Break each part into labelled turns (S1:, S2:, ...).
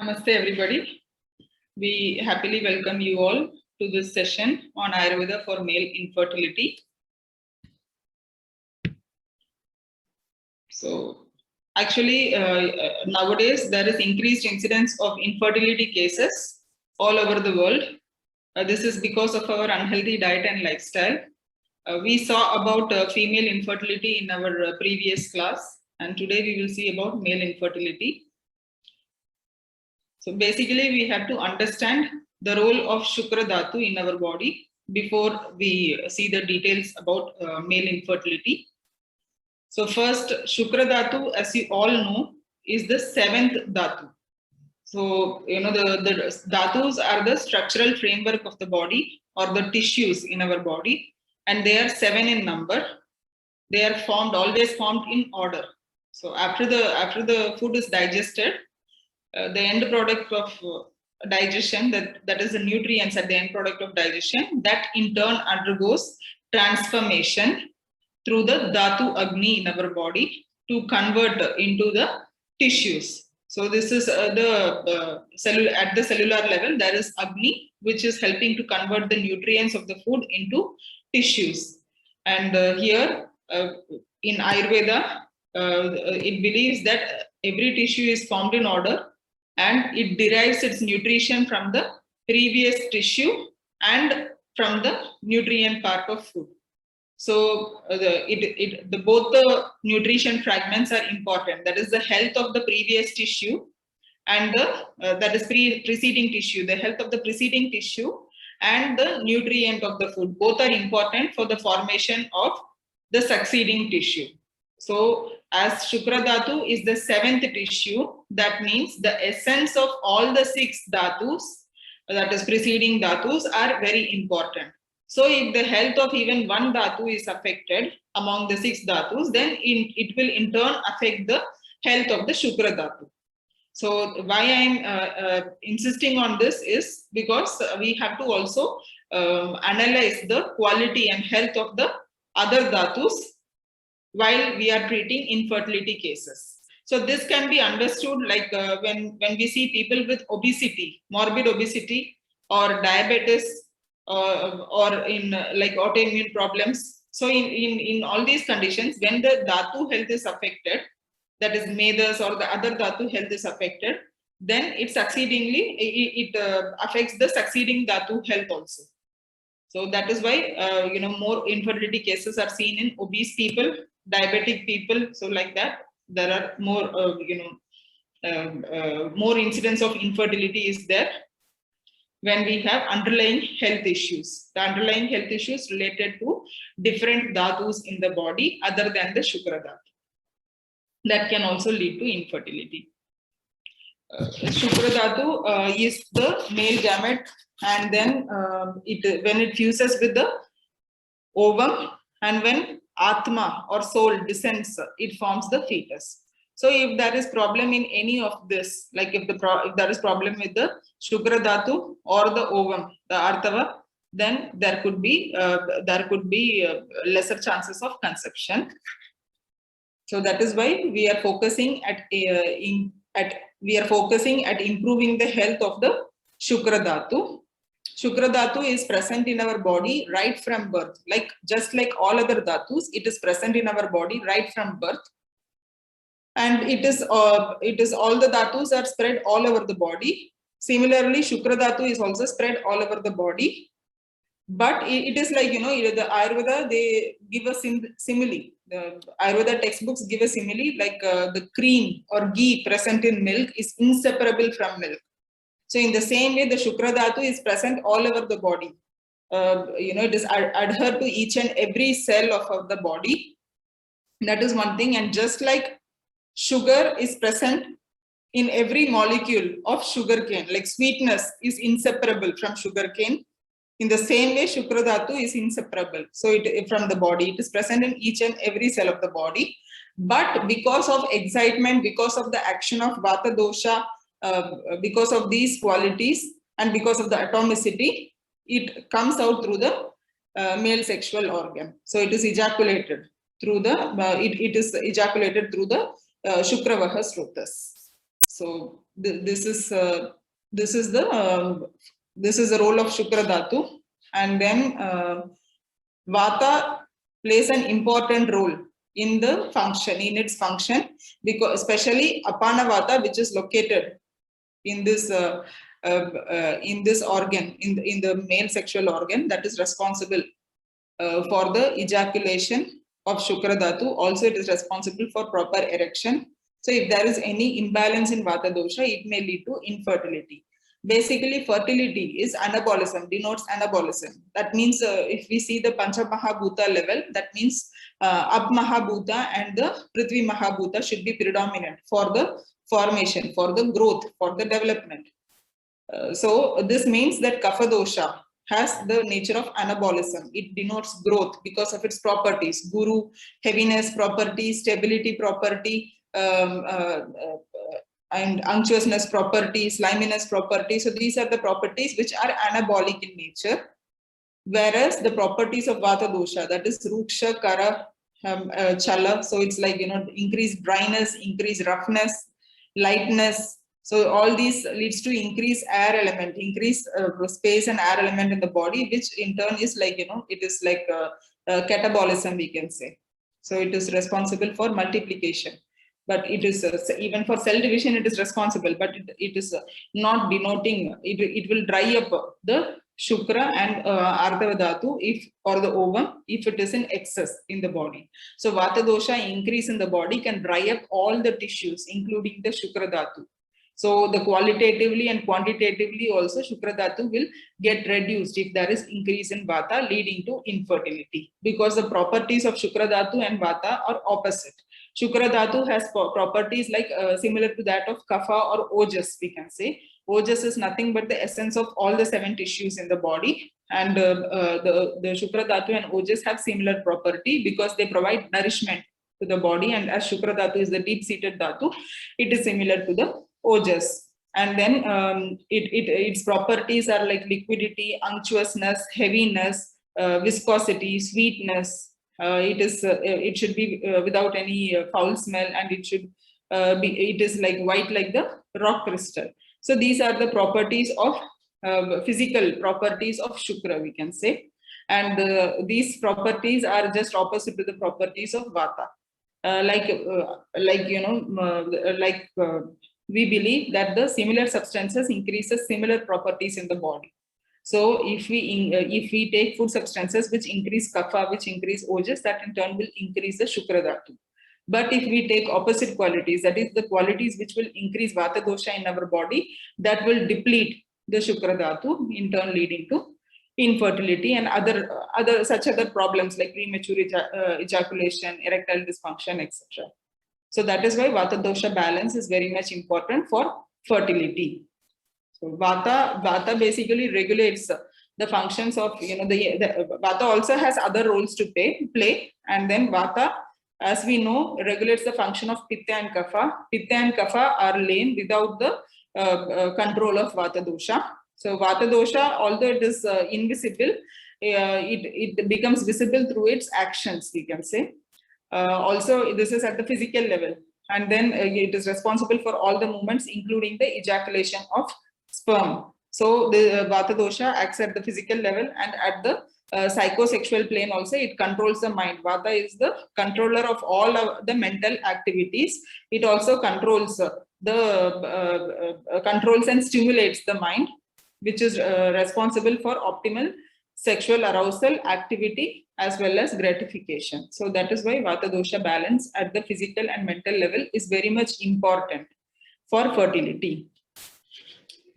S1: Namaste everybody. We happily welcome you all to this session on Ayurveda for male infertility. So actually nowadays there is increased incidence of infertility cases all over the world. This is because of our unhealthy diet and lifestyle. We saw about female infertility in our previous class, and today we will see about male infertility. So basically, we have to understand the role of Shukra Dhatu in our body before we see the details about male infertility. So first, Shukra Dhatu, as you all know, is the seventh Dhatu. So, you know, the Dhatus are the structural framework of the body or the tissues in our body, and they are 7 in number. They are always formed in order. So after the food is digested, the end product of digestion, that is the nutrients at the end product of digestion, that in turn undergoes transformation through the Dhatu Agni in our body to convert into the tissues. So this is at the cellular level, there is Agni, which is helping to convert the nutrients of the food into tissues. And here in Ayurveda, it believes that every tissue is formed in order and it derives its nutrition from the previous tissue and from the nutrient part of food. So both the nutrition fragments are important. That is the health of the previous tissue and that is preceding tissue, the health of the preceding tissue and the nutrient of the food. Both are important for the formation of the succeeding tissue. So as Shukra Dhatu is the seventh tissue, that means the essence of all the 6 Dhatus, that is preceding Dhatus, are very important. So if the health of even one Dhatu is affected among the 6 Dhatus, then it will in turn affect the health of the Shukra Dhatu. So why I'm insisting on this is because we have to also analyze the quality and health of the other Dhatus while we are treating infertility cases. So this can be understood like when we see people with obesity, morbid obesity or diabetes or in like autoimmune problems. So in all these conditions, when the Dhatu health is affected, that is Medas or the other Dhatu health is affected, then it affects the succeeding Dhatu health also. So that is why more infertility cases are seen in obese people, diabetic people. So like that, there are more more incidence of infertility is there when we have underlying health issues. The underlying health issues related to different dhatus in the body other than the Shukra Dhatu. That can also lead to infertility. Shukra Dhatu is the male gamete, and then when it fuses with the ovum, and when Atma or soul descends, it forms the fetus. So if there is problem in any of this, like if there is problem with the Shukra Dhatu or the ovum, the Artava, then there could be lesser chances of conception. So that is why we are focusing at improving the health of the Shukra Dhatu. Shukra Dhatu is present in our body right from birth. Just like all other Dhatus, it is present in our body right from birth. And it is all the Dhatus are spread all over the body. Similarly, Shukra Dhatu is also spread all over the body. But it is like, the Ayurveda, they give a simile. The Ayurveda textbooks give a simile like the cream or ghee present in milk is inseparable from milk. So in the same way, the Shukra Dhatu is present all over the body. It is adhered to each and every cell of the body. That is one thing. And just like sugar is present in every molecule of sugarcane, like sweetness is inseparable from sugarcane, in the same way, Shukra Dhatu is inseparable. So from the body, it is present in each and every cell of the body. But because of excitement, because of the action of Vata dosha, because of these qualities and because of the atomicity, it comes out through the male sexual organ. So it is ejaculated through the Shukravaha Srotas. So this is the role of Shukra Dhatu, and then Vata plays an important role in the function, in its function, because especially Apana Vata, which is located in this organ, in the male sexual organ, that is responsible for the ejaculation of Shukra Dhatu. Also, it is responsible for proper erection. So, if there is any imbalance in Vata dosha, it may lead to infertility. Basically, fertility is anabolism, denotes anabolism. That means if we see the Pancha Mahabhuta level, that means Ap Mahabhuta and the Prithvi Mahabhuta should be predominant for the formation, for the growth, for the development. So this means that Kapha dosha has the nature of anabolism. It denotes growth because of its properties: guru, heaviness property, stability property, and unctuousness property, sliminess property. So these are the properties which are anabolic in nature. Whereas the properties of Vata dosha, that is Ruksha, Kara, Chala. So it's like, increased dryness, increased roughness, lightness. So all these leads to increased air element, increased space and air element in the body, which in turn is like, it is like catabolism, we can say. So it is responsible for multiplication. But it is even for cell division, it is responsible, but it is not denoting, it will dry up the Shukra and Ardhava Dhatu or the ovum if it is in excess in the body. So Vata dosha increase in the body can dry up all the tissues, including the Shukra Dhatu. So the qualitatively and quantitatively also Shukra Dhatu will get reduced if there is increase in Vata, leading to infertility, because the properties of Shukra Dhatu and Vata are opposite. Shukra Dhatu has properties like similar to that of Kapha or Ojas, we can say. Ojas is nothing but the essence of all the 7 tissues in the body, and the Shukra Dhatu and Ojas have similar property because they provide nourishment to the body, and as Shukra Dhatu is the deep-seated Dhatu, it is similar to the Ojas. And then its properties are like liquidity, unctuousness, heaviness, viscosity, sweetness. It should be without any foul smell, and it is like white like the rock crystal. So these are the properties of physical properties of Shukra, we can say, and these properties are just opposite to the properties of Vata. We believe that the similar substances increases similar properties in the body. So if we take food substances which increase Kapha, which increase Ojas, that in turn will increase the Shukra Dhatu. But if we take opposite qualities, that is the qualities which will increase Vata dosha in our body, that will deplete the Shukra Dhatu, in turn leading to infertility and other problems like premature ejaculation, erectile dysfunction, etc. So that is why Vata dosha balance is very much important for fertility. So Vata basically regulates the functions of, the Vata also has other roles to play, and then Vata, as we know, regulates the function of Pitta and Kapha. Pitta and Kapha are lame without the control of Vata dosha. So Vata dosha, although it is invisible, it becomes visible through its actions, we can say. Also, this is at the physical level, and then it is responsible for all the movements, including the ejaculation of sperm. So the Vata dosha acts at the physical level, and at the psychosexual plane also it controls the mind. Vata is the controller of all of the mental activities. It also controls controls and stimulates the mind, which is responsible for optimal sexual arousal, activity, as well as gratification. So that is why Vata dosha balance at the physical and mental level is very much important for fertility.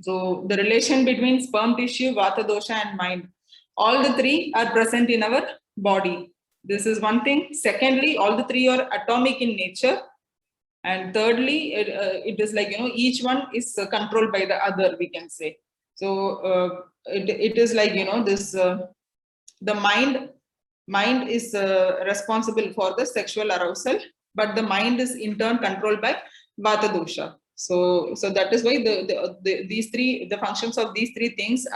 S1: So the relation between sperm tissue, Vata dosha, and mind, all the 3 are present in our body. This is one thing. Secondly, all the 3 are atomic in nature. And thirdly, it is like, each one is controlled by the other, we can say. So it is like, this, the mind is responsible for the sexual arousal, but the mind is in turn controlled by Vata dosha. So that is why the functions of these 3 things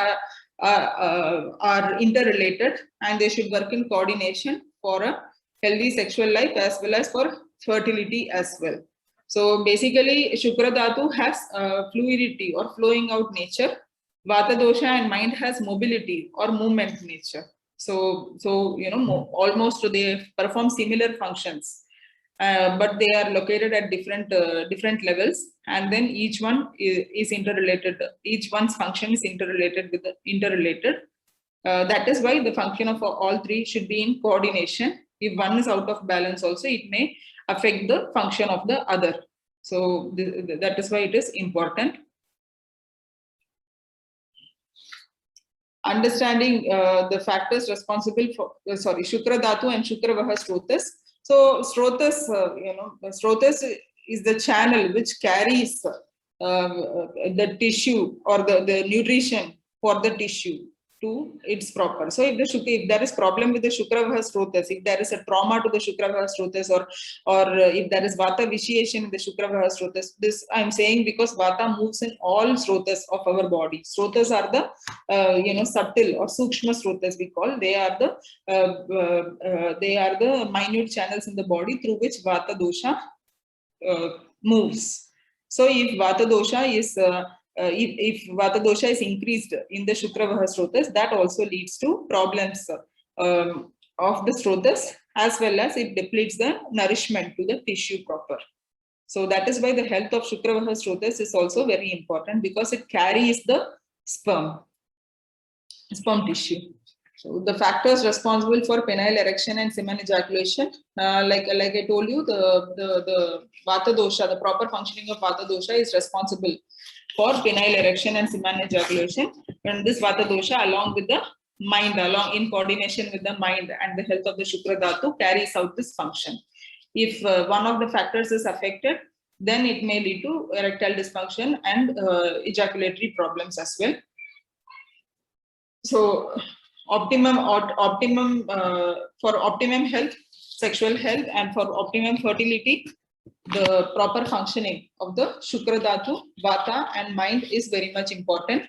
S1: are interrelated, and they should work in coordination for a healthy sexual life as well as for fertility as well. So basically, Shukra Dhatu has fluidity or flowing out nature. Vata dosha and mind has mobility or movement nature. So almost they perform similar functions, but they are located at different levels, and then each one is interrelated. Each one's function is interrelated with the interrelated. That is why the function of all three should be in coordination. If one is out of balance also, it may affect the function of the other. So that is why it is important. Understanding the factors responsible for, Shukra Dhatu and Shukra Vaha Srotas. So Srotas, Srotas is the channel which carries the tissue or the nutrition for the tissue to its proper. So if there is problem with the Shukra Vaha Srotas, if there is a trauma to the Shukra Vaha Srotas, or if there is Vata vitiation in the Shukra Vaha Srotas, this I'm saying because Vata moves in all Srotas of our body. Srotas are the subtle or Sukshma Srotas we call. They are the minute channels in the body through which Vata dosha moves. So if Vata dosha is if Vata dosha is increased in the Shukra Vaha Srotas, that also leads to problems of the Srotas, as well as it depletes the nourishment to the tissue proper. So that is why the health of Shukra Vaha Srotas is also very important, because it carries the sperm tissue. So the factors responsible for penile erection and semen ejaculation, like I told you, the Vata dosha, the proper functioning of Vata dosha is responsible for penile erection and semen ejaculation. And this Vata dosha, along with the mind, in coordination with the mind and the health of the Shukra Dhatu, carries out this function. If one of the factors is affected, then it may lead to erectile dysfunction and ejaculatory problems as well. So optimum for optimum health, sexual health, and for optimum fertility, the proper functioning of the Shukra Dhatu, Vata, and mind is very much important.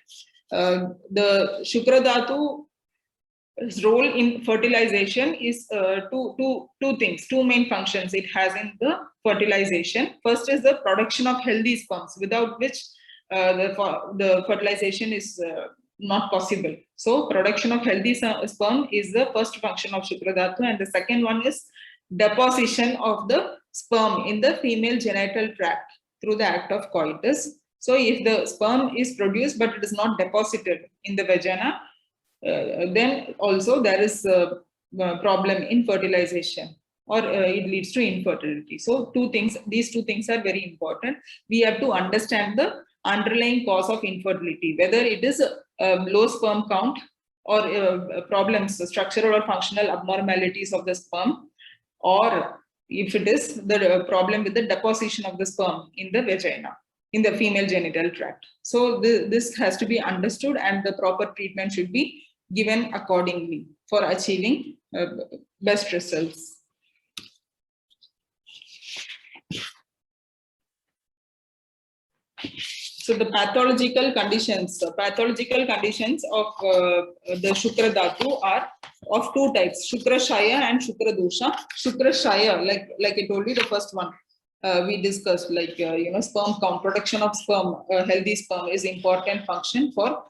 S1: The Shukra Dhatu's role in fertilization is two main functions it has in the fertilization. First is the production of healthy sperms, without which the fertilization is not possible. So production of healthy sperm is the first function of Shukra Dhatu, and the second one is deposition of the sperm in the female genital tract through the act of coitus. So if the sperm is produced but it is not deposited in the vagina, then also there is a problem in fertilization, or it leads to infertility. So these two things are very important. We have to understand the underlying cause of infertility, whether it is low sperm count or problems, structural or functional abnormalities of the sperm, or if it is the problem with the deposition of the sperm in the vagina, in the female genital tract. So this has to be understood, and the proper treatment should be given accordingly for achieving best results. So the pathological conditions of the Shukra Dhatu are of two types: Shukra Shaya and Shukra Dosha. Shukra Shaya, like I told you, the first one we discussed, sperm count, production of sperm, healthy sperm is important function for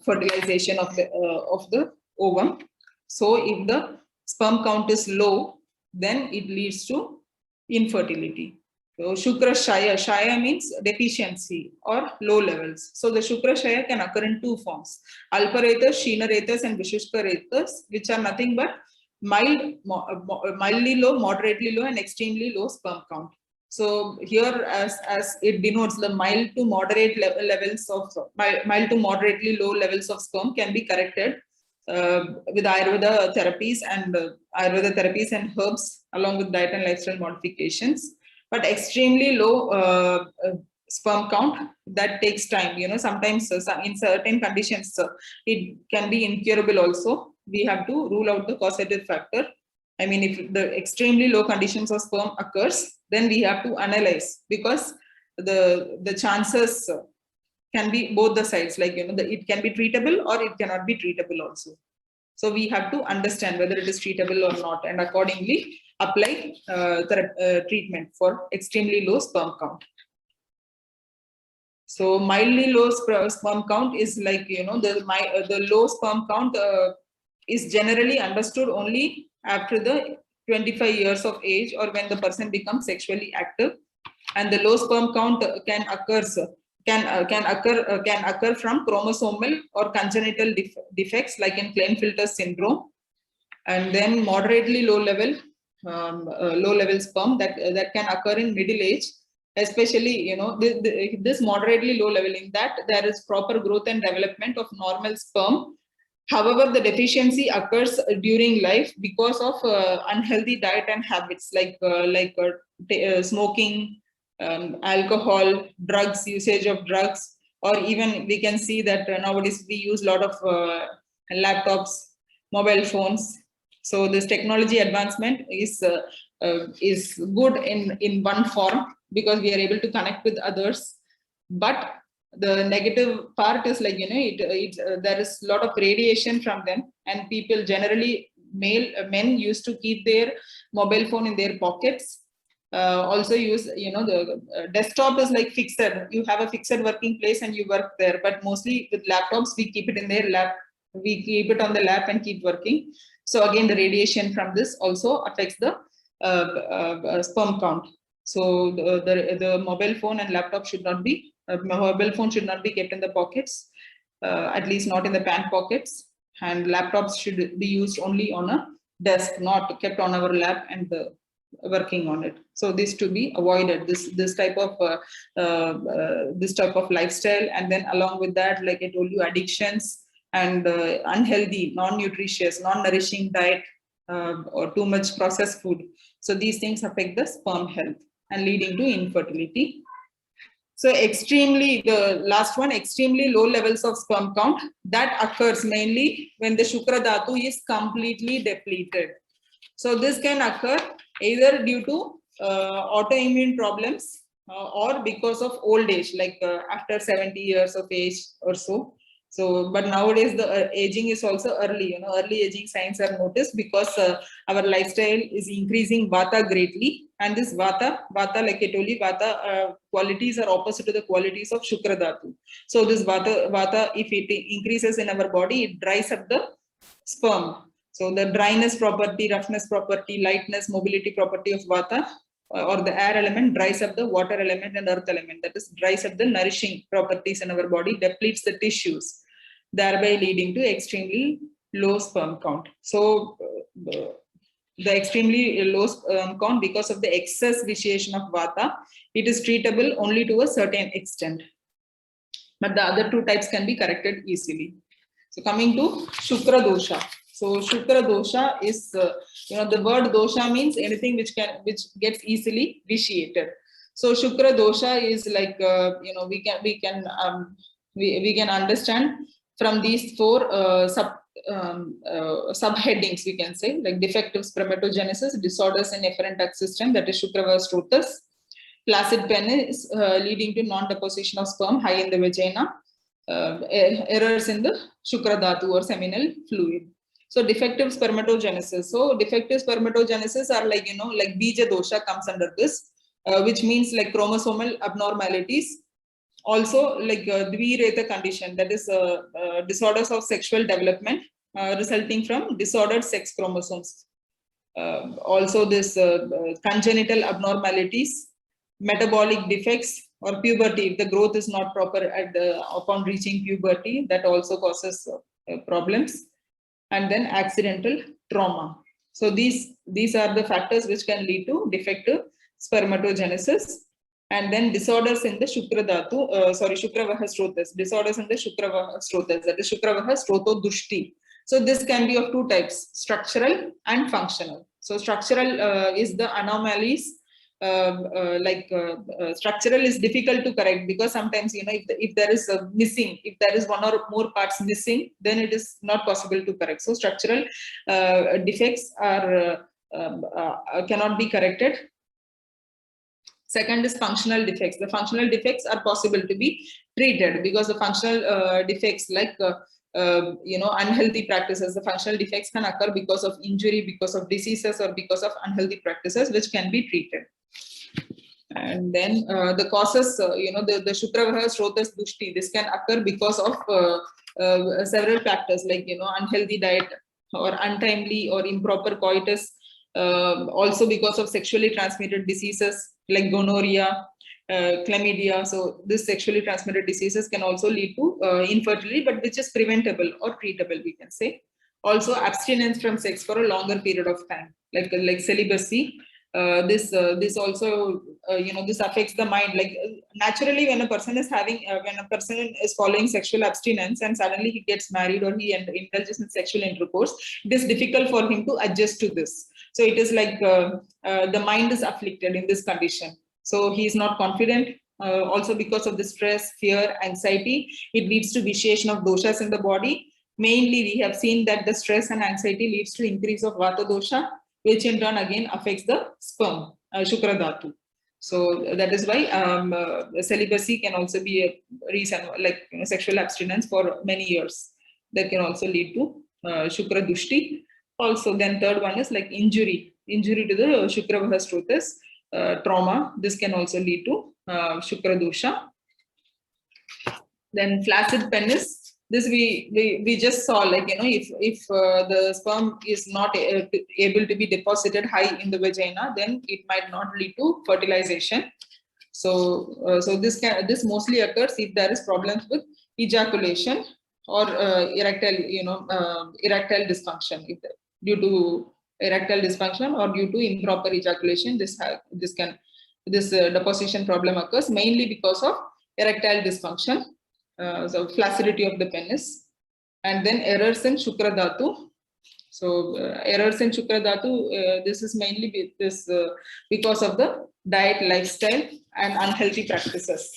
S1: fertilization of the ovum. So if the sperm count is low, then it leads to infertility. So Shukra Shaya, Shaya means deficiency or low levels. So the Shukra Shaya can occur in two forms: Alparetas, Sheenaretas, and Vishushkaretas, which are nothing but mildly low, moderately low, and extremely low sperm count. So here, as it denotes, the mild to moderate levels of mild to moderately low levels of sperm can be corrected with Ayurveda therapies and herbs, along with diet and lifestyle modifications. But extremely low sperm count, that takes time. Sometimes in certain conditions, it can be incurable also. We have to rule out the causative factor. I mean, if the extremely low conditions of sperm occurs, then we have to analyze, because the chances can be both the sides. It can be treatable or it cannot be treatable also. So we have to understand whether it is treatable or not, and accordingly apply treatment for extremely low sperm count. So mildly low sperm count is like, the low sperm count is generally understood only after the 25 years of age or when the person becomes sexually active, and the low sperm count can occur from chromosomal or congenital defects like in Klinefelter syndrome, and then moderately low level sperm that can occur in middle age, especially this moderately low level, in that there is proper growth and development of normal sperm. However, the deficiency occurs during life because of unhealthy diet and habits like smoking, alcohol, drugs, usage of drugs, or even we can see that nowadays we use a lot of laptops, mobile phones. So this technology advancement is good in one form because we are able to connect with others, but the negative part is like there is a lot of radiation from them, and people generally men used to keep their mobile phone in their pockets. Also use the desktop is like fixed, you have a fixed working place and you work there, but mostly with laptops we keep it in their lap, we keep it on the lap and keep working. So again, the radiation from this also affects the sperm count. So the mobile phone and laptop should not be mobile phone should not be kept in the pockets, at least not in the pant pockets, and laptops should be used only on a desk, not kept on our lap and working on it. So this to be avoided, this type of lifestyle, and then along with that, like I told you, addictions and unhealthy, non-nutritious, non-nourishing diet, or too much processed food. So these things affect the sperm health and leading to infertility. So the last one, extremely low levels of sperm count, that occurs mainly when the Shukra Dhatu is completely depleted. So this can occur either due to autoimmune problems or because of old age, like after 70 years of age or so. So, but nowadays the aging is also early, early aging signs are noticed because our lifestyle is increasing Vata greatly. And this Vata, like I told you, Vata qualities are opposite to the qualities of Shukra Dhatu. So this Vata, if it increases in our body, it dries up the sperm. So the dryness property, roughness property, lightness, mobility property of Vata or the air element dries up the water element and earth element. That is, dries up the nourishing properties in our body, depletes the tissues, thereby leading to extremely low sperm count. So the extremely low sperm count because of the excess vitiation of Vata, it is treatable only to a certain extent. But the other two types can be corrected easily. So coming to Shukra dosha. So Shukra dosha is, the word dosha means anything which gets easily vitiated. So Shukra dosha is like, we can understand from these four subheadings, we can say, like defective spermatogenesis, disorders in efferent duct system, that is Shukra strotus, flaccid penis leading to non-deposition of sperm high in the vagina, errors in the Shukra Dhatu or seminal fluid. So defective spermatogenesis. So defective spermatogenesis are like, like Bija dosha comes under this, which means like chromosomal abnormalities. Also like Dvireta condition, that is disorders of sexual development resulting from disordered sex chromosomes. Also this congenital abnormalities, metabolic defects, or puberty, if the growth is not proper upon reaching puberty, that also causes problems. And then accidental trauma. So these are the factors which can lead to defective spermatogenesis. And then disorders in the Shukra Vaha Strotas, disorders in the Shukra Vaha Strotas, that is Shukra Vaha Stroto Dushti. So this can be of two types, structural and functional. So structural is the anomalies, structural is difficult to correct because sometimes, if there is a missing, if there is one or more parts missing, then it is not possible to correct. So structural defects are cannot be corrected. Second is functional defects. The functional defects are possible to be treated because the functional defects like unhealthy practices. The functional defects can occur because of injury, because of diseases, or because of unhealthy practices, which can be treated. And then the causes, the Shukravaha Srotas Dushti, this can occur because of several factors like, unhealthy diet or untimely or improper coitus, also because of sexually transmitted diseases like gonorrhea, chlamydia. So this sexually transmitted diseases can also lead to infertility, but which is preventable or treatable, we can say. Also abstinence from sex for a longer period of time, like celibacy. This also this affects the mind. Like naturally, when a person is following sexual abstinence and suddenly he gets married or he indulges in sexual intercourse, it is difficult for him to adjust to this. So it is like the mind is afflicted in this condition. So he is not confident. Also because of the stress, fear, anxiety, it leads to vitiation of doshas in the body. Mainly, we have seen that the stress and anxiety leads to increase of vata dosha, which in turn again affects the sperm, Shukra Dhatu. So that is why celibacy can also be a reason, like sexual abstinence for many years. That can also lead to Shukra Dushti. Also, then third one is like injury to the Shukravah Strotas, trauma. This can also lead to Shukra Dosha. Then flaccid penis. This we just saw, like, if the sperm is not able to be deposited high in the vagina, then it might not lead to fertilization. So this mostly occurs if there is problems with ejaculation or erectile dysfunction. Due to erectile dysfunction or due to improper ejaculation, this deposition problem occurs mainly because of erectile dysfunction. So flaccidity of the penis, and then errors in Shukra Dhatu. So errors in Shukra Dhatu, this is mainly because of the diet, lifestyle, and unhealthy practices.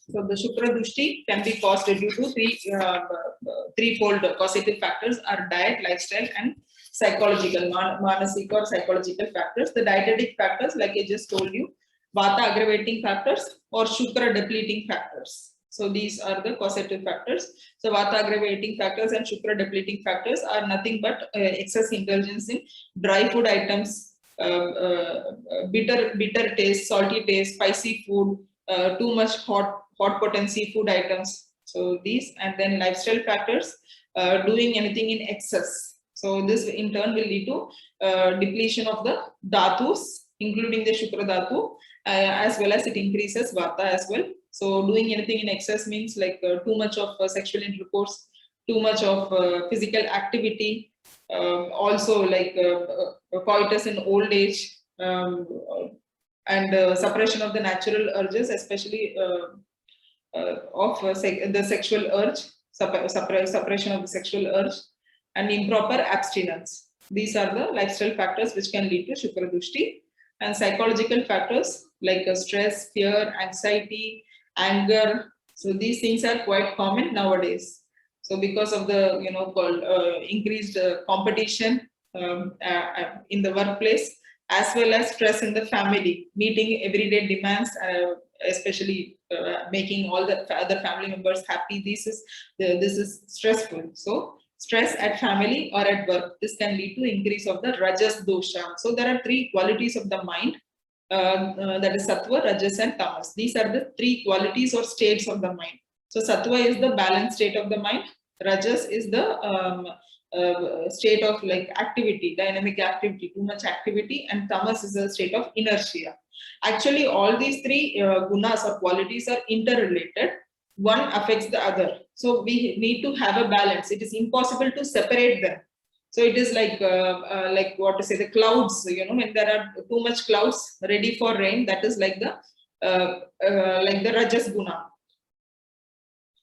S1: So the Shukra Dushti can be caused due to threefold causative factors are diet, lifestyle, and psychological, manasika or psychological factors. The dietetic factors, like I just told you, vata aggravating factors or Shukra depleting factors. So these are the causative factors. So vata aggravating factors and Shukra depleting factors are nothing but excess indulgence in dry food items, bitter taste, salty taste, spicy food, too much hot potency food items. So these, and then lifestyle factors, doing anything in excess. So this in turn will lead to depletion of the dhatus, including the Shukra Dhatu, as well as it increases vata as well. So doing anything in excess means like too much of sexual intercourse, too much of physical activity, also like coitus in old age, and suppression of the natural urges, especially of the sexual urge, suppression of the sexual urge, and improper abstinence. These are the lifestyle factors which can lead to Shukra Dushti. And psychological factors like stress, fear, anxiety, anger. So these things are quite common nowadays. So because of the increased competition in the workplace, as well as stress in the family, meeting everyday demands, especially making all the other family members happy. This is stressful. So stress at family or at work, this can lead to increase of the rajas dosha. So there are three qualities of the mind, that is sattva, rajas, and tamas. These are the three qualities or states of the mind. So sattva is the balanced state of the mind, rajas is the state of like activity, dynamic activity, too much activity, and tamas is a state of inertia. Actually, all these three gunas or qualities are interrelated. One affects the other. So we need to have a balance. It is impossible to separate them. So it is like what to say, the clouds, when there are too much clouds ready for rain, that is like the rajas guna.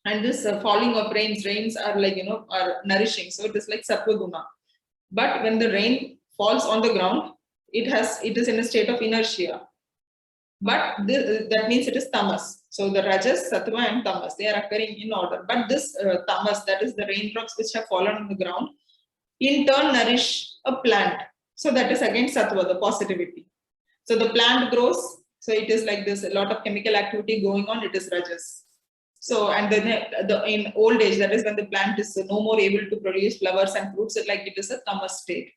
S1: And this falling of rains are like, are nourishing. So it is like sattva guna. But when the rain falls on the ground, it is in a state of inertia. But that means it is tamas. So the rajas, sattva, and tamas, they are occurring in order. But this tamas, that is the raindrops which have fallen on the ground, in turn nourish a plant. So that is again sattva, the positivity. So the plant grows, So it is like this, a lot of chemical activity going on, it is Rajas. So, and then in old age, that is when the plant is no more able to produce flowers and fruits, like it is a tamas state.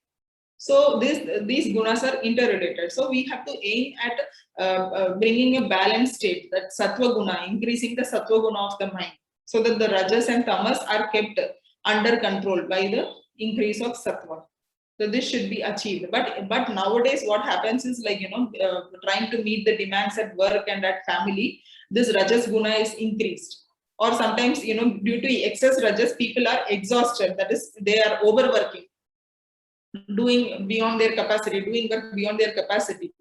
S1: So these gunas are interrelated. So we have to aim at bringing a balanced state, that sattva guna, increasing the sattva guna of the mind, so that the rajas and tamas are kept under control by the increase of sattva. So this should be achieved. But nowadays what happens is, like, trying to meet the demands at work and at family, this rajas guna is increased. Or sometimes, due to excess rajas, people are exhausted. That is, they are overworking, doing beyond their capacity, doing work beyond their capacity.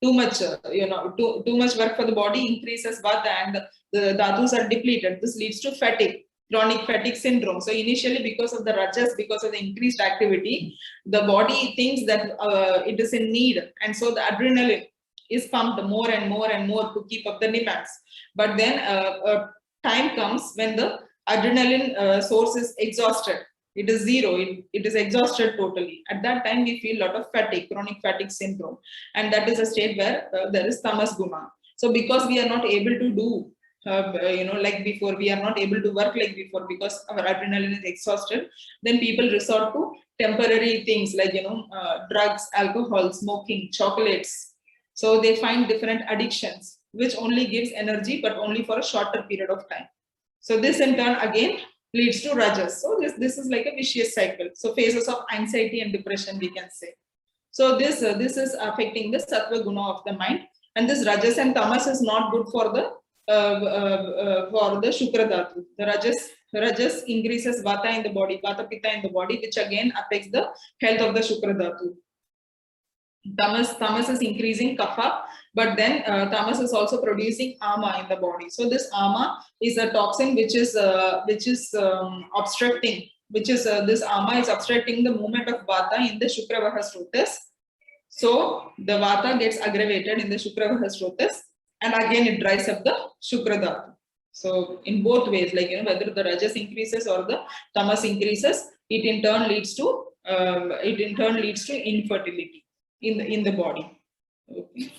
S1: Too much, too much work for the body increases vata, and the dhatus are depleted. This leads to fatigue, chronic fatigue syndrome. So initially, because of the rajas, because of the increased activity, the body thinks that it is in need, and so the adrenaline is pumped more and more and more to keep up the demands. But then time comes when the adrenaline source is exhausted. It is zero, it is exhausted totally. At that time, we feel a lot of fatigue, chronic fatigue syndrome. And that is a state where there is tamas guna. So because we are not able to do, like before, we are not able to work like before because our adrenaline is exhausted, then people resort to temporary things like, drugs, alcohol, smoking, chocolates. So they find different addictions, which only gives energy, but only for a shorter period of time. So this in turn again leads to rajas. So this is like a vicious cycle. So phases of anxiety and depression, we can say. So this is affecting the sattva guna of the mind, and this rajas and tamas is not good for the shukra dhatu. The rajas increases vata in the body, vata pitta in the body, which again affects the health of the shukra dhatu. Tamas is increasing kapha, but then tamas is also producing ama in the body. So this ama is a toxin which is obstructing, this ama is obstructing the movement of vata in the Shukravaha Srotas. So the vata gets aggravated in the Shukravaha Srotas, and again it dries up the Shukra dhatu. So in both ways, like, whether the rajas increases or the tamas increases, it in turn leads to infertility in the body. Okay.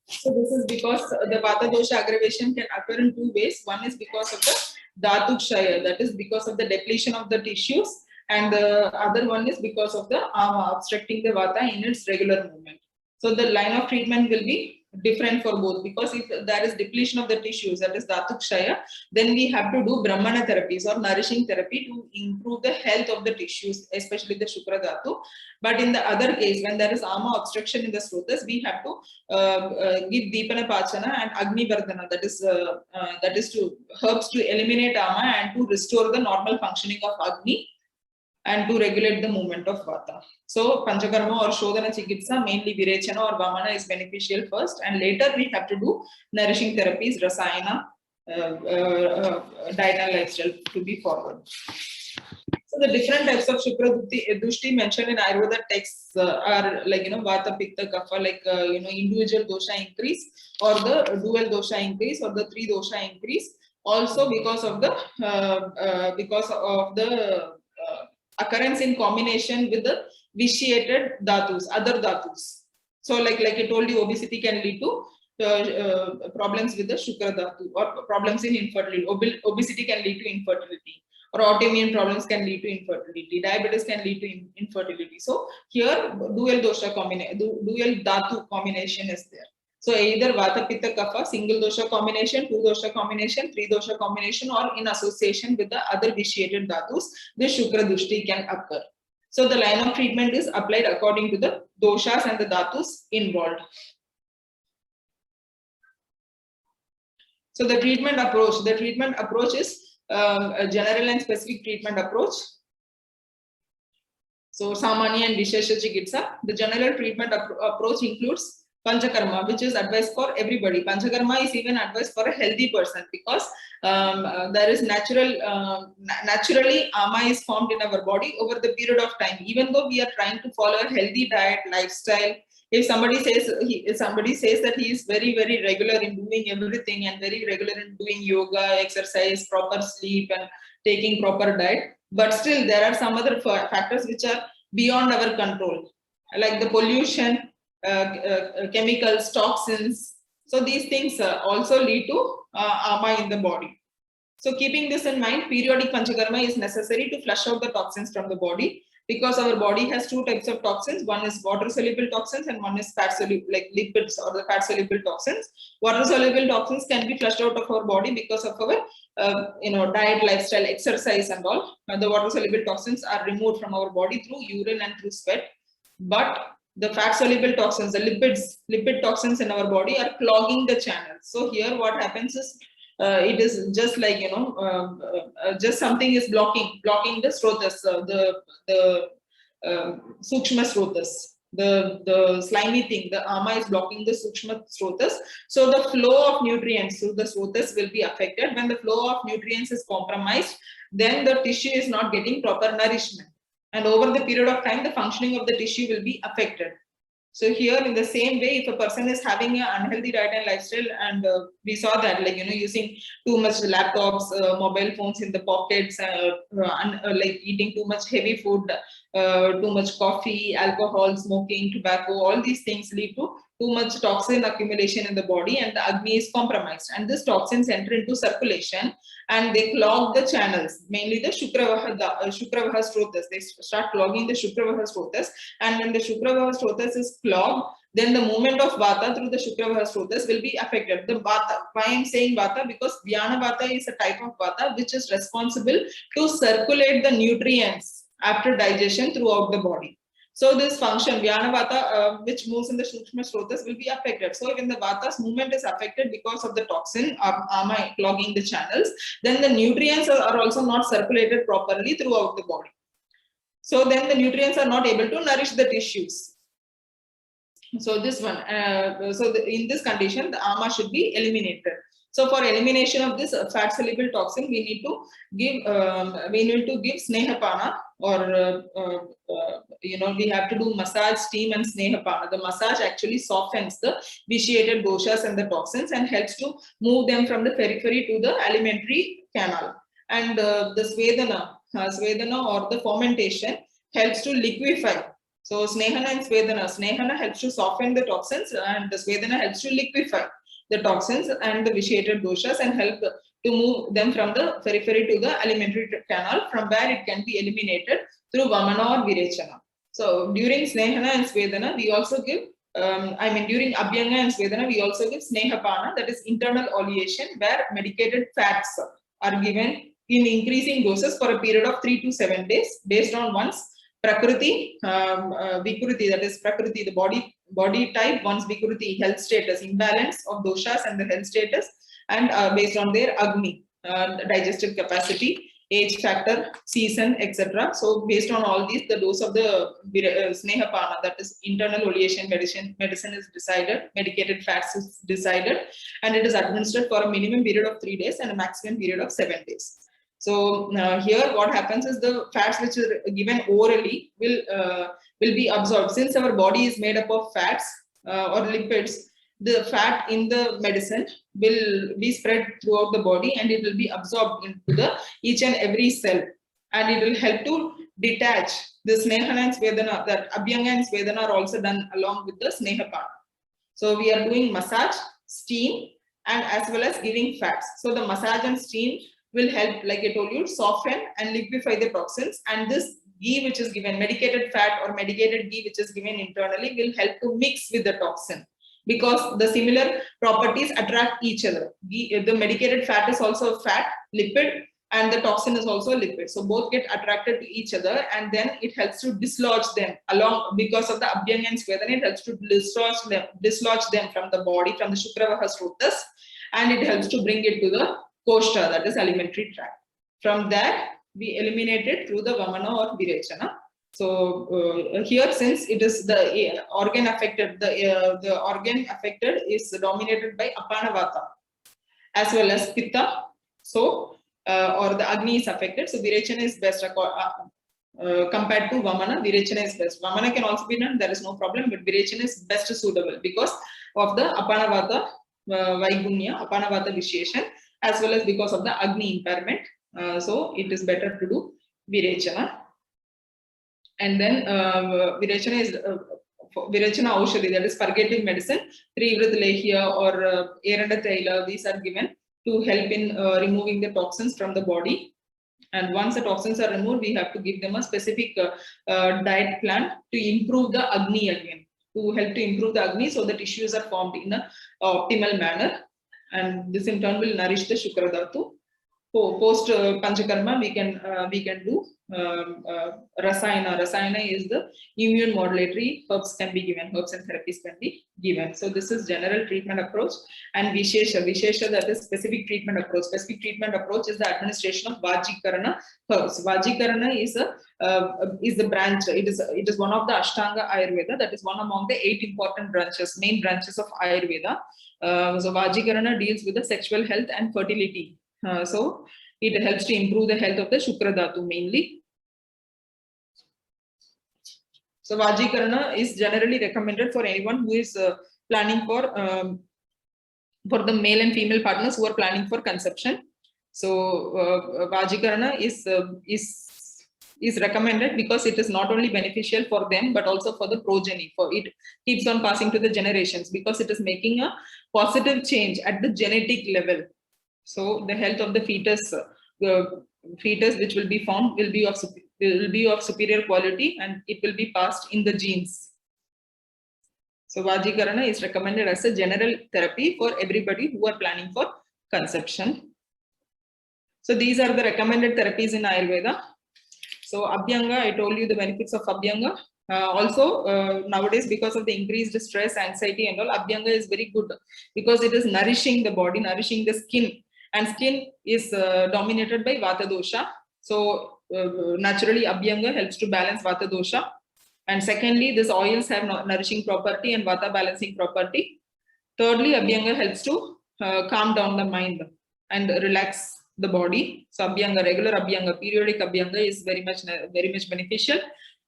S1: So this is because the vata dosha aggravation can occur in two ways. One is because of the dhatu kshaya, that is because of the depletion of the tissues, and the other one is because of the ama obstructing the vata in its regular movement. So the line of treatment will be different for both, because if there is depletion of the tissues, that is dhatu kshaya, then we have to do brahmana therapies or nourishing therapy to improve the health of the tissues, especially the shukra dhatu. But in the other case, when there is ama obstruction in the srotas, we have to give deepana pachana and agni vardhana, that is to herbs to eliminate ama and to restore the normal functioning of agni and to regulate the movement of vata. So panchakarma or shodhana chikitsa, mainly virechana or vamana, is beneficial first, and later we have to do nourishing therapies, rasayana, diet and lifestyle to be followed. So the different types of shukra dushti mentioned in Ayurveda texts are like, vata, pitta, kapha, like, individual dosha increase or the dual dosha increase or the three dosha increase. Also because of the occurrence in combination with the vitiated dhatus, other dhatus. So like I told you, obesity can lead to problems with the shukra dhatu, or problems in infertility. Obesity can lead to infertility, or autoimmune problems can lead to infertility. Diabetes can lead to infertility. So here dual dhatu combination is there. So either vata, pitta, kapha, single dosha combination, two dosha combination, three dosha combination, or in association with the other vitiated dhatus, this shukra dushti can occur. So the line of treatment is applied according to the doshas and the dhatus involved. So the treatment approach is a general and specific treatment approach. So Samanya and Vishesha Chikitsa. The general treatment approach includes Panchakarma, which is advised for everybody. Panchakarma is even advised for a healthy person, because there is naturally ama is formed in our body over the period of time. Even though we are trying to follow a healthy diet, lifestyle, if somebody says that he is very, very regular in doing everything and very regular in doing yoga, exercise, proper sleep, and taking proper diet, but still there are some other factors which are beyond our control, like the pollution, chemicals, toxins. So these things also lead to ama in the body. So keeping this in mind, periodic panchakarma is necessary to flush out the toxins from the body, because our body has two types of toxins. One is water soluble toxins and one is fat soluble, like lipids or the fat soluble toxins. Water soluble toxins can be flushed out of our body because of our diet, lifestyle, exercise and all. The water soluble toxins are removed from our body through urine and through sweat. But the fat soluble toxins, the lipid toxins in our body are clogging the channels. So here what happens is, it is just like just something is blocking the srotas, the sukshma srotas, the slimy thing, the ama is blocking the sukshma srotas. So the flow of nutrients through the srotas will be affected. When the flow of nutrients is compromised, then the tissue is not getting proper nourishment, and over the period of time the functioning of the tissue will be affected. So here, in the same way, if a person is having an unhealthy diet and lifestyle, and we saw that, like, using too much laptops, mobile phones in the pockets, like eating too much heavy food, too much coffee, alcohol, smoking, tobacco, all these things lead to too much toxin accumulation in the body, and the agni is compromised. And these toxins enter into circulation and they clog the channels, mainly the Shukravaha srotas. They start clogging the Shukravaha srotas, and when the Shukravaha srotas is clogged, then the movement of Vata through the Shukravaha srotas will be affected. The Vata, why I am saying Vata? Because Dhyana Vata is a type of Vata which is responsible to circulate the nutrients after digestion throughout the body. So this function, Vyana Vata, which moves in the Sukshma Srotas, will be affected. So when the Vata's movement is affected because of the toxin, ama clogging the channels, then the nutrients are also not circulated properly throughout the body. So then the nutrients are not able to nourish the tissues. So this one, in this condition, the ama should be eliminated. So for elimination of this fat soluble toxin, we need to give snehapana, or we have to do massage, steam and snehapana. The massage actually softens the vitiated doshas and the toxins and helps to move them from the periphery to the alimentary canal. And the swedana or the fermentation helps to liquefy. So snehana and swedana. Snehana helps to soften the toxins, and the swedana helps to liquefy the toxins and the vitiated doshas and help to move them from the periphery to the alimentary canal, from where it can be eliminated through vamana or virechana. So during snehana and swedana, we also give, during abhyanga and swedana, we also give snehapana, that is internal oleation, where medicated fats are given in increasing doses for a period of 3 to 7 days based on one's prakriti, vikruti, that is prakriti, the body type, one's vikruti, health status, imbalance of doshas and the health status, and based on their agni, digestive capacity, age factor, season, etc. So based on all these, the dose of the snehapana, that is internal oleation medicine is decided, medicated fats is decided, and it is administered for a minimum period of 3 days and a maximum period of 7 days. So here what happens is, the fats which are given orally will be absorbed. Since our body is made up of fats or lipids, the fat in the medicine will be spread throughout the body and it will be absorbed into the each and every cell, and it will help to detach the snehana and swedana. That abhyanga and swedana are also done along with the snehapana. So we are doing massage, steam, and as well as giving fats. So the massage and steam will help, like I told you, soften and liquefy the toxins, and this ghee which is given, medicated fat or medicated ghee which is given internally, will help to mix with the toxin, because the similar properties attract each other. The medicated fat is also a fat, lipid, and the toxin is also a lipid. So both get attracted to each other, and then it helps to dislodge them along, because of the abhyanga and swedana, it helps to dislodge them from the body, from the Shukravaha srotas, and it helps to bring it to the koshta, that is alimentary tract. From there, we eliminate it through the vamana or virechana. So here, since it is the organ affected, the organ affected is dominated by apana vata as well as pitta. So or the agni is affected. So virechana is best compared to vamana. Virechana is best. Vamana can also be done, there is no problem, but virechana is best suitable because of the apana vata vaigunya, apana vata visheshan, as well as because of the agni impairment. So it is better to do virechana. And then virechana is Virachana Aushadhi, that is purgative medicine, Trivrit Lehya or Eranda Taila, these are given to help in removing the toxins from the body. And once the toxins are removed, we have to give them a specific diet plan to improve the Agni again, to help to improve the Agni so the tissues are formed in an optimal manner. And this in turn will nourish the Shukra Dhatu. Post Panchakarma, we can do Rasayana. Rasayana is the immune modulatory. Herbs can be given, herbs and therapies can be given. So this is general treatment approach. And Vishesha, that is specific treatment approach. Specific treatment approach is the administration of Vajikarana herbs. Vajikarana is the branch. It is one of the Ashtanga Ayurveda. That is one among the 8 important branches, main branches of Ayurveda. So Vajikarana deals with the sexual health and fertility. So it helps to improve the health of the Shukra Dhatu mainly. So Vajikarana is generally recommended for anyone who is planning for the male and female partners who are planning for conception. So Vajikarana is recommended because it is not only beneficial for them but also for the progeny. For it keeps on passing to the generations because it is making a positive change at the genetic level. So the health of the fetus which will be formed will be of superior quality and it will be passed in the genes. So Vajikarana is recommended as a general therapy for everybody who are planning for conception. So these are the recommended therapies in Ayurveda. So Abhyanga, I told you the benefits of Abhyanga. Also, nowadays, because of the increased stress, anxiety and all, Abhyanga is very good because it is nourishing the body, nourishing the skin. And skin is dominated by Vata dosha. So naturally, Abhyanga helps to balance Vata dosha. And secondly, these oils have nourishing property and Vata balancing property. Thirdly, Abhyanga helps to calm down the mind and relax the body. So Abhyanga, regular Abhyanga, periodic Abhyanga is very much beneficial.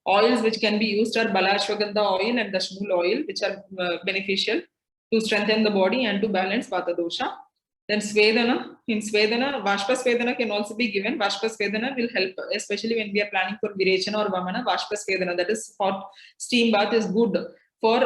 S1: Oils which can be used are Bala Ashwagandha oil and Dashmul oil, which are beneficial to strengthen the body and to balance Vata dosha. Then Svedana, in Svedana, Vashpa Svedana can also be given. Vashpa Svedana will help, especially when we are planning for Virechana or Vamana. Vashpa Svedana, that is hot steam bath, is good for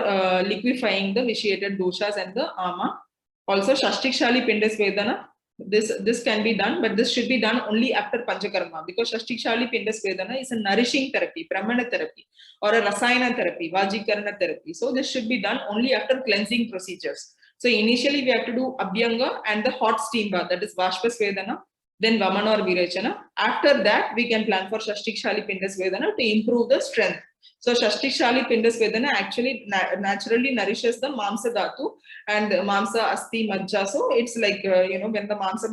S1: liquefying the vitiated doshas and the ama. Also, Shashtikshali Pinda Svedana, this can be done, but this should be done only after Panchakarma because Shashtikshali Pinda Svedana is a nourishing therapy, Brahmana therapy, or a Rasayana therapy, Vajikarana therapy. So this should be done only after cleansing procedures. So initially we have to do Abhyanga and the hot steam bath, that is Vashpa Svedana, then Vamana or Virechana. After that, we can plan for Shashtikshali Pinda Svedana to improve the strength. So Shashtikshali Pinda Svedana actually naturally nourishes the Mamsa Dhatu and Mamsa Asti Majja. So it's like, when the Mamsa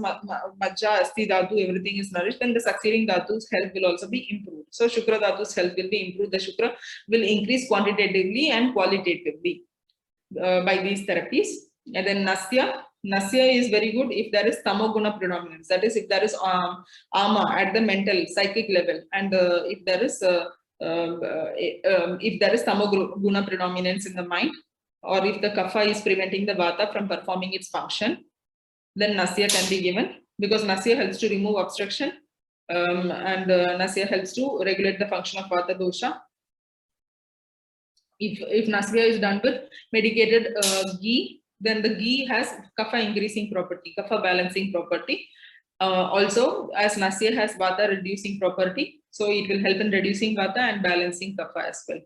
S1: Majja Asti Dhatu, everything is nourished, then the succeeding Dhatu's health will also be improved. So Shukra Dhatu's health will be improved. The Shukra will increase quantitatively and qualitatively by these therapies. And then Nasya is very good if there is Tamoguna predominance. That is, if there is ama at the mental, psychic level, and if there is Tamoguna predominance in the mind, or if the Kapha is preventing the Vata from performing its function, then Nasya can be given because Nasya helps to remove obstruction and Nasya helps to regulate the function of Vata dosha. If Nasya is done with medicated ghee, then the ghee has Kapha increasing property, Kapha balancing property. Also, as Nasya has Vata reducing property, so it will help in reducing Vata and balancing Kapha as well.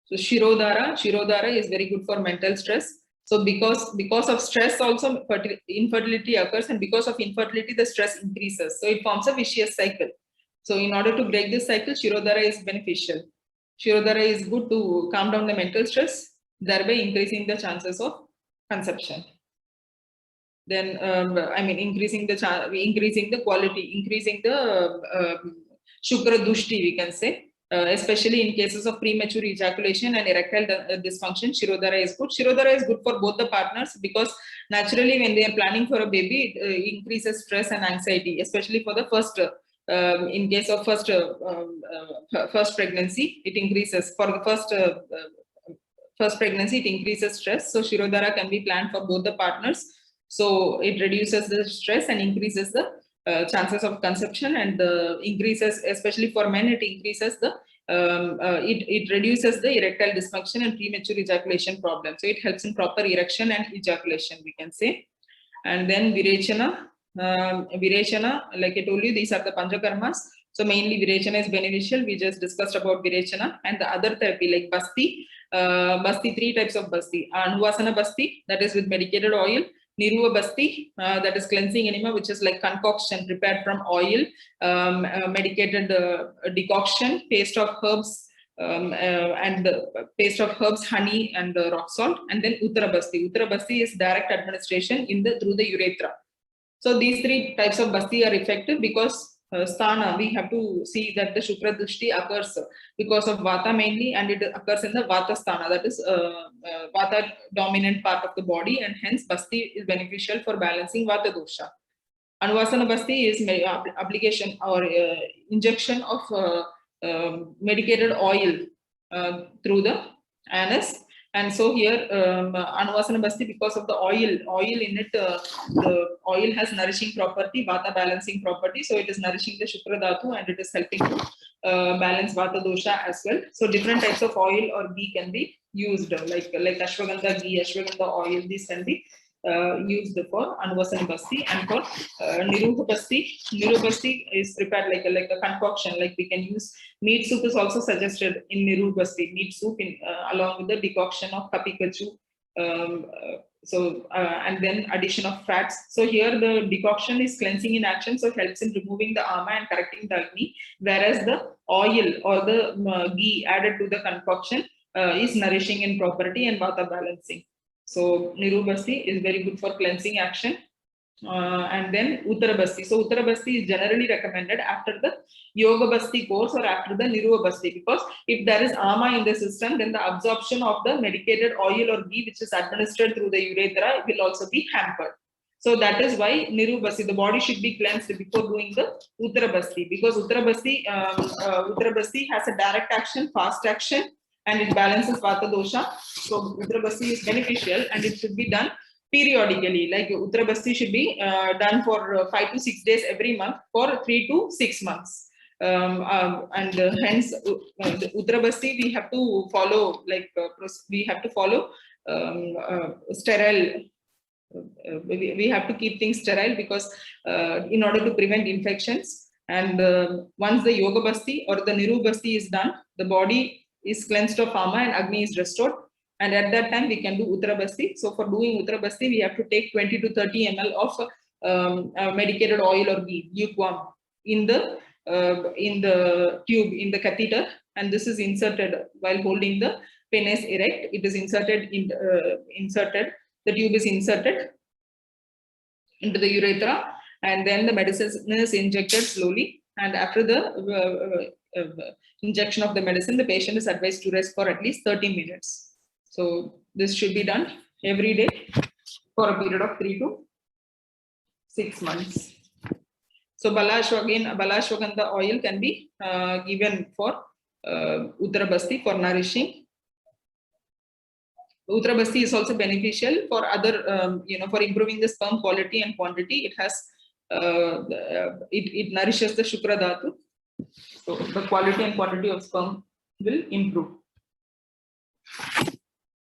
S1: So Shirodhara is very good for mental stress. So because of stress also infertility occurs, and because of infertility the stress increases. So it forms a vicious cycle. So in order to break this cycle, Shirodhara is beneficial. Shirodhara is good to calm down the mental stress, thereby increasing the chances of conception. Then increasing the quality, increasing the Shukra Dushti, we can say, especially in cases of premature ejaculation and erectile dysfunction. Shirodhara is good. Shirodhara is good for both the partners because naturally when they are planning for a baby, it increases stress and anxiety, especially for the first. In case of first pregnancy, it increases. For the first pregnancy, it increases stress. So Shirodhara can be planned for both the partners. So it reduces the stress and increases the chances of conception, and increases, especially for men, it increases the it reduces the erectile dysfunction and premature ejaculation problem. So it helps in proper erection and ejaculation, we can say. And then Virechana. Virechana, like I told you, these are the Panchakarmas. So mainly Virechana is beneficial. We just discussed about Virechana. And the other therapy like Basti. Basti, 3 types of Basti. Anuvasana Basti, that is with medicated oil. Niruva Basti, that is cleansing enema, which is like concoction prepared from oil, medicated decoction, paste of herbs, and paste of herbs, honey, and rock salt. And then Uttara Basti. Uttara Basti is direct administration through the urethra. So these 3 types of Basti are effective because sthana, we have to see that the Shukra Drishti occurs because of Vata mainly, and it occurs in the Vata sthana, that is Vata dominant part of the body, and hence Basti is beneficial for balancing Vata dosha. Anuvasana Basti is application or injection of medicated oil through the anus. And so here Anuvasana Basti, because of the oil in it, the oil has nourishing property, Vata balancing property. So it is nourishing the Shukra Dhatu and it is helping to balance Vata dosha as well. So different types of oil or ghee can be used, like Ashwagandha ghee, Ashwagandha oil, these can be used for Anuvasana Basti. And for Niruha Basti, Niruha Basti is prepared like a concoction, like we can use meat soup is also suggested in Niruha Basti, meat soup along with the decoction of Kapikachu, and then addition of fats. So here the decoction is cleansing in action, so it helps in removing the ama and correcting the agni, whereas the oil or the ghee added to the concoction is nourishing in property and Vata balancing. So Niruha Basti is very good for cleansing action. And then Uttara Basti. So Uttara Basti is generally recommended after the Yoga Basti course or after the Niruva Basti, because if there is ama in the system, then the absorption of the medicated oil or ghee which is administered through the urethra will also be hampered. So that is why Niruva Basti, the body should be cleansed before doing the Uttara Basti, because Uttara Basti has a direct action, fast action, and it balances Vata dosha. So Uttara Basti is beneficial and it should be done periodically. Like Uttara Basti should be done for 5 to 6 days every month for 3 to 6 months. And hence the Uttara Basti we have to follow, sterile. We have to keep things sterile because in order to prevent infections. And once the Yoga Basti or the Niruva Basti is done, the body is cleansed of ama and agni is restored. And at that time we can do Uttara Basti. So for doing Uttara Basti, we have to take 20 to 30 ml of medicated oil or ghee, lukewarm, in the tube, in the catheter, and this is inserted while holding the penis erect. It is inserted the tube is inserted into the urethra, and then the medicine is injected slowly. And after the injection of the medicine, the patient is advised to rest for at least 30 minutes. So this should be done every day for a period of 3 to 6 months. So Balashwagandha oil can be given for Uttara Basti for nourishing. Uttara Basti is also beneficial for other, for improving the sperm quality and quantity. It has, it nourishes the Shukra Dhatu. So the quality and quantity of sperm will improve.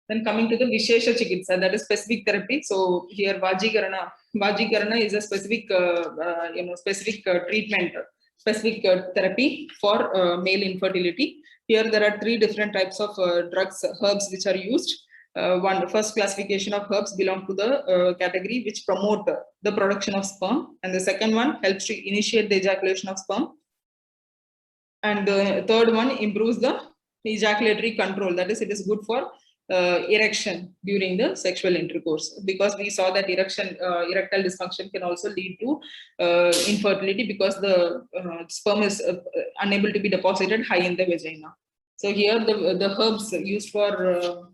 S1: Then coming to the Vishesha Chikitsa, that is specific therapy. So here Vajikarana is a specific, specific treatment, specific therapy for male infertility. Here there are 3 different types of drugs, herbs which are used. The first classification of herbs belong to the category which promote the production of sperm, and the second one helps to initiate the ejaculation of sperm, and the third one improves the ejaculatory control. That is, it is good for erection during the sexual intercourse, because we saw that erectile dysfunction can also lead to infertility because the sperm is unable to be deposited high in the vagina. So here the herbs used for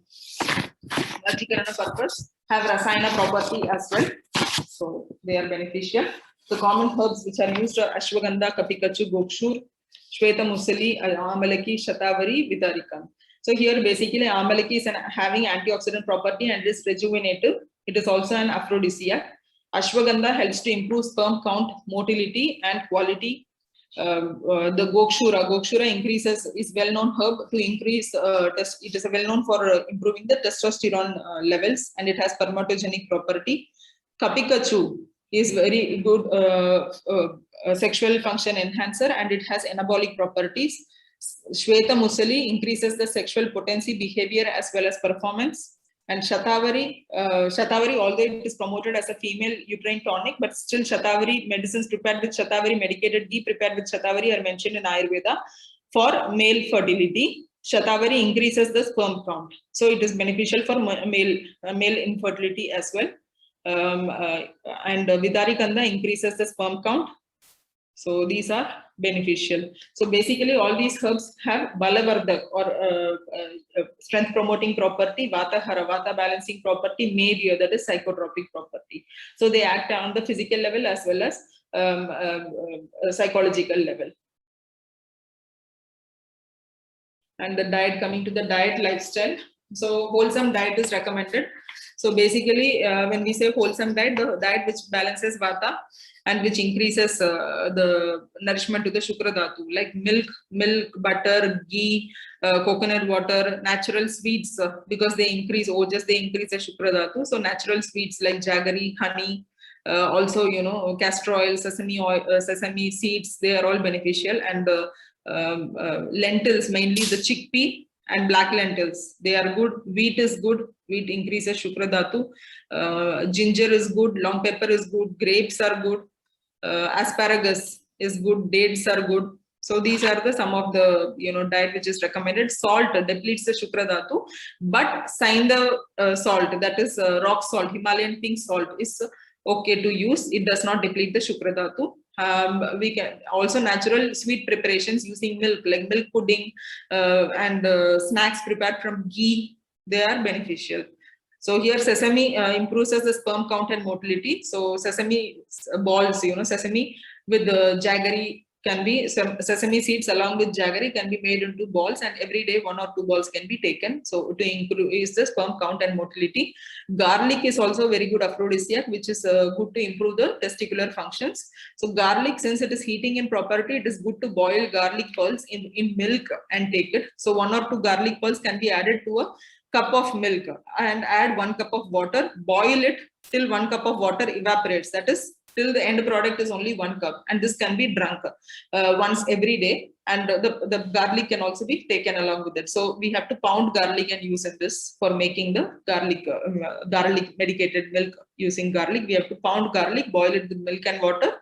S1: Vajikarana purpose have Rasayana property as well, so they are beneficial. The common herbs which are used are Ashwagandha, Kapikachu, Gokshur, Shweta Musali, Amalaki, Shatavari, Vidarikam. So here basically Amalaki is having antioxidant property and is rejuvenative. It is also an aphrodisiac. Ashwagandha helps to improve sperm count, motility and quality. The Gokshura increases, is well-known herb to increase, it is well-known for improving the testosterone levels, and it has spermatogenic property. Kapikachu is very good sexual function enhancer, and it has anabolic properties. Shweta Musali increases the sexual potency, behavior, as well as performance. And Shatavari, although it is promoted as a female uterine tonic, but still Shatavari medicines prepared with Shatavari, medicated ghee prepared with Shatavari are mentioned in Ayurveda for male fertility. Shatavari increases the sperm count, so it is beneficial for male infertility as well. And Vidari Kanda increases the sperm count. So these are beneficial. So basically all these herbs have Balavardak or strength promoting property, Vata Hara, Vata balancing property, Medya, that is psychotropic property. So they act on the physical level as well as psychological level. And the diet, coming to the diet lifestyle. So wholesome diet is recommended. So basically when we say wholesome diet, the diet which balances Vata and which increases the nourishment to the Shukra Dhatu, like milk, butter, ghee, coconut water, natural sweets, because they increase ojas, they increase the Shukra Dhatu. So natural sweets like jaggery, honey, also, you know, castor oil, sesame oil, sesame seeds, they are all beneficial. And lentils, mainly the chickpea and black lentils, they are good. Wheat is good. Wheat increases Shukra Dhatu. Ginger is good. Long pepper is good. Grapes are good. Asparagus is good. Dates are good. So these are the some of the, you know, diet which is recommended. Salt depletes the Shukra Dhatu, but Sainda salt, that is rock salt, Himalayan pink salt, is okay to use. It does not deplete the Shukra Dhatu. We can also natural sweet preparations using milk, like milk pudding and snacks prepared from ghee, they are beneficial. So here sesame improves the sperm count and motility. So sesame balls, you know, sesame with the jaggery can be, sesame seeds along with jaggery can be made into balls, and every day 1 or 2 balls can be taken. So to increase the sperm count and motility. Garlic is also very good aphrodisiac, which is good to improve the testicular functions. So garlic, since it is heating in property, it is good to boil garlic pearls in milk and take it. So 1 or 2 garlic pearls can be added to a cup of milk and add 1 cup of water, boil it till 1 cup of water evaporates. That is, till the end product is only 1 cup, and this can be drunk once every day. And the garlic can also be taken along with it. So we have to pound garlic and use in this for making the garlic medicated milk. Using garlic, we have to pound garlic, boil it with milk and water,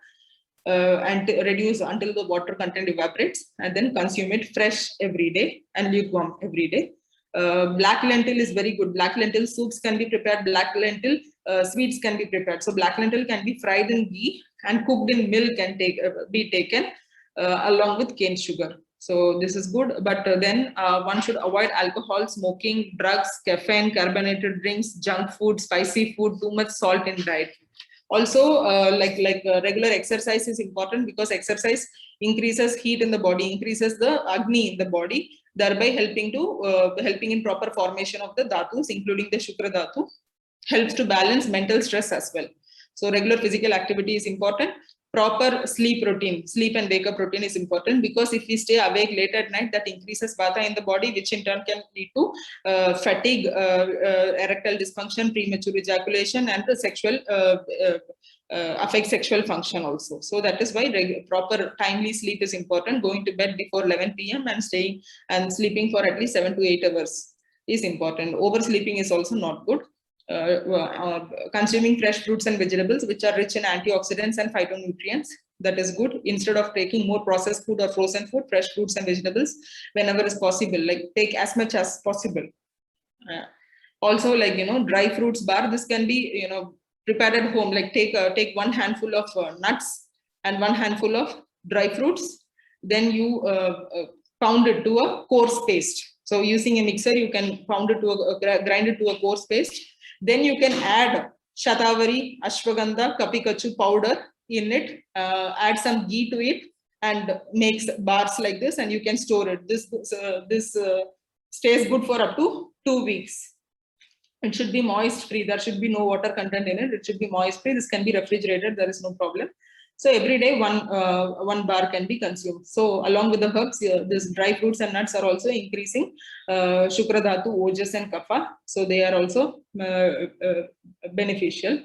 S1: and reduce until the water content evaporates, and then consume it fresh every day and lukewarm every day. Black lentil is very good. Black lentil soups can be prepared. Black lentil sweets can be prepared. So black lentil can be fried in ghee and cooked in milk and be taken along with cane sugar. So this is good, but then one should avoid alcohol, smoking, drugs, caffeine, carbonated drinks, junk food, spicy food, too much salt in diet. Also, regular exercise is important, because exercise increases heat in the body, increases the Agni in the body, thereby helping in proper formation of the dhatus, including the Shukra Dhatu, helps to balance mental stress as well. So regular physical activity is important. Proper sleep routine, sleep and wake up routine is important, because if we stay awake late at night, that increases Vata in the body, which in turn can lead to fatigue, erectile dysfunction, premature ejaculation, and the sexual affect sexual function also. So that is why proper timely sleep is important. Going to bed before 11 p.m. and staying and sleeping for at least 7 to 8 hours is important. Oversleeping is also not good. Consuming fresh fruits and vegetables which are rich in antioxidants and phytonutrients, that is good. Instead of taking more processed food or frozen food, fresh fruits and vegetables whenever is possible, like take as much as possible. Also, like, you know, dry fruits bar, this can be, you know, prepared at home. Like take 1 handful of nuts and 1 handful of dry fruits, then you pound it to a coarse paste. So using a mixer, you can pound it to grind it to a coarse paste. Then you can add Shatavari, Ashwagandha, Kapikachu powder in it, add some ghee to it, and makes bars like this, and you can store it. This stays good for up to 2 weeks. It should be moist free. There should be no water content in it. It should be moist free. This can be refrigerated. There is no problem. So every day one bar can be consumed. So along with the herbs, this dry fruits and nuts are also increasing Shukra Dhatu, Ojas and Kapha. So they are also beneficial.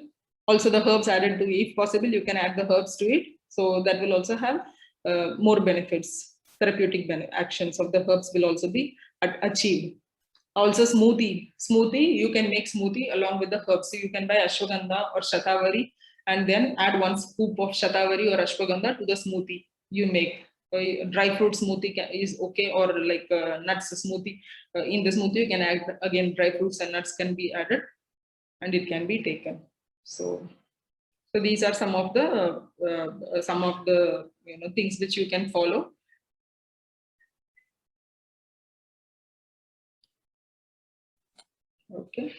S1: Also the herbs added to it, if possible, you can add the herbs to it. So that will also have more benefits. Therapeutic actions of the herbs will also be achieved. Also smoothie, you can make smoothie along with the herbs. So you can buy ashwagandha or shatavari and then add 1 scoop of shatavari or ashwagandha to the smoothie you make. Dry fruit smoothie is okay, or like nuts smoothie. In the smoothie you can add again dry fruits and nuts can be added and it can be taken. So these are some of the things which you can follow. Okay.